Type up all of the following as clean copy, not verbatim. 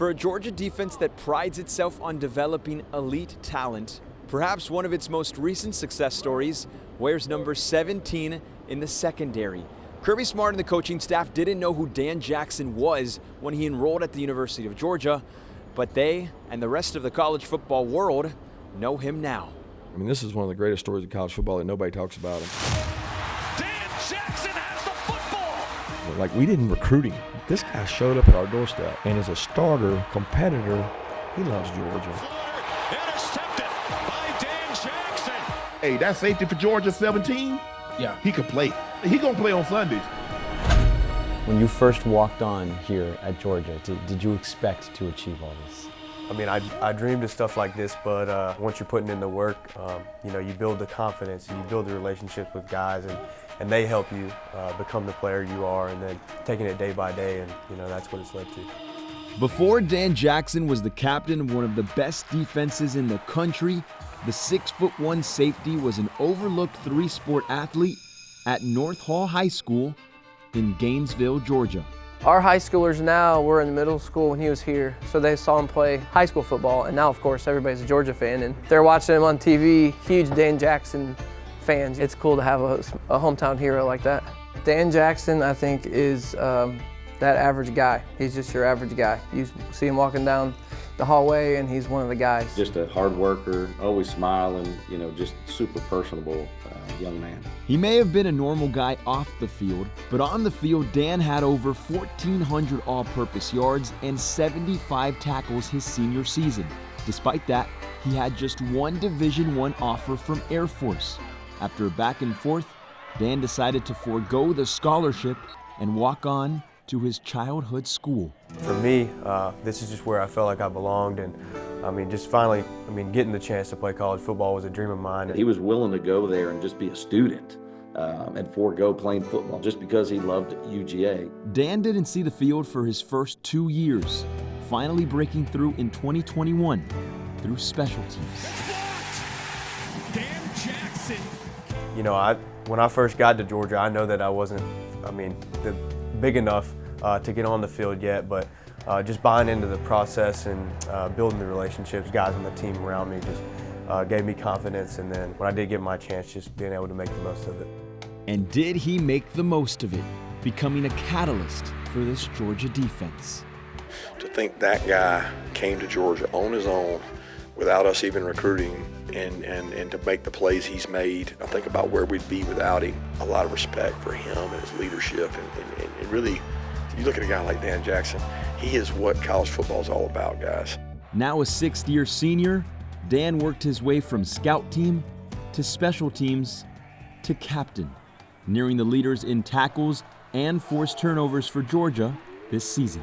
For a Georgia defense that prides itself on developing elite talent, perhaps one of its most recent success stories wears number 17 in the secondary. Kirby Smart and the coaching staff didn't know who Dan Jackson was when he enrolled at the University of Georgia, but they and the rest of the college football world know him now. I mean, this is one of the greatest stories of college football that nobody talks about. Dan Jackson has the football! Like, we didn't recruit him. This guy showed up at our doorstep, and as a starter, competitor, he loves Georgia. Intercepted by Dan Jackson. Hey, that safety for Georgia, 17? Yeah. He could play. He gonna play on Sundays. When you first walked on here at Georgia, did you expect to achieve all this? I mean, I dreamed of stuff like this, but once you're putting in the work, you know, you build the confidence and you build the relationships with guys, and they help you become the player you are, and then taking it day by day, and you know, that's what it's led to. Before Dan Jackson was the captain of one of the best defenses in the country, the 6'1" safety was an overlooked three-sport athlete at North Hall High School in Gainesville, Georgia. Our high schoolers now were in middle school when he was here, so they saw him play high school football, and now of course everybody's a Georgia fan, and they're watching him on TV, huge Dan Jackson fans. It's cool to have a hometown hero like that. Dan Jackson, I think, is that average guy. He's just your average guy. You see him walking down the hallway and he's one of the guys. Just a hard worker, always smiling, you know, just super personable young man. He may have been a normal guy off the field, but on the field, Dan had over 1,400 all-purpose yards and 75 tackles his senior season. Despite that, he had just one Division I offer from Air Force. After a back and forth, Dan decided to forego the scholarship and walk on to his childhood school. For me, this is just where I felt like I belonged, and I mean, just finally, getting the chance to play college football was a dream of mine. He was willing to go there and just be a student and forego playing football just because he loved UGA. Dan didn't see the field for his first 2 years, finally breaking through in 2021 through special teams. Dan Jackson. You know, when I first got to Georgia, I know that I wasn't, big enough to get on the field yet, but just buying into the process and building the relationships, guys on the team around me just gave me confidence, and then when I did get my chance, just being able to make the most of it. And did he make the most of it, becoming a catalyst for this Georgia defense? To think that guy came to Georgia on his own without us even recruiting and to make the plays he's made, I think about where we'd be without him. A lot of respect for him and his leadership, and really, you look at a guy like Dan Jackson, he is what college football is all about, guys. Now a sixth-year senior, Dan worked his way from scout team to special teams to captain, nearing the leaders in tackles and forced turnovers for Georgia this season.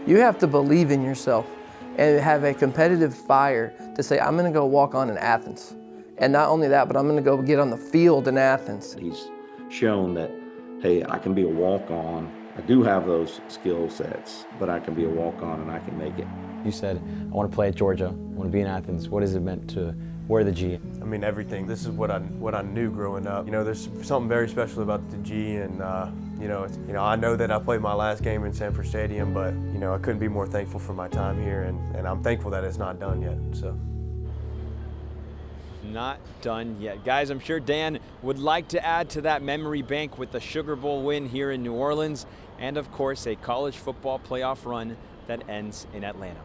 You have to believe in yourself and have a competitive fire to say, I'm gonna go walk on in Athens. And not only that, but I'm gonna go get on the field in Athens. He's shown that, hey, I can be a walk-on. I do have those skill sets, but I can be a walk-on and I can make it. You said, I want to play at Georgia, I want to be in Athens. What has it meant to wear the G? I mean, everything. This is what I knew growing up. You know, there's something very special about the G, and I know that I played my last game in Sanford Stadium, but you know, I couldn't be more thankful for my time here, and I'm thankful that it's not done yet. So. Not done yet. Guys, I'm sure Dan would like to add to that memory bank with the Sugar Bowl win here in New Orleans, and of course, a college football playoff run that ends in Atlanta.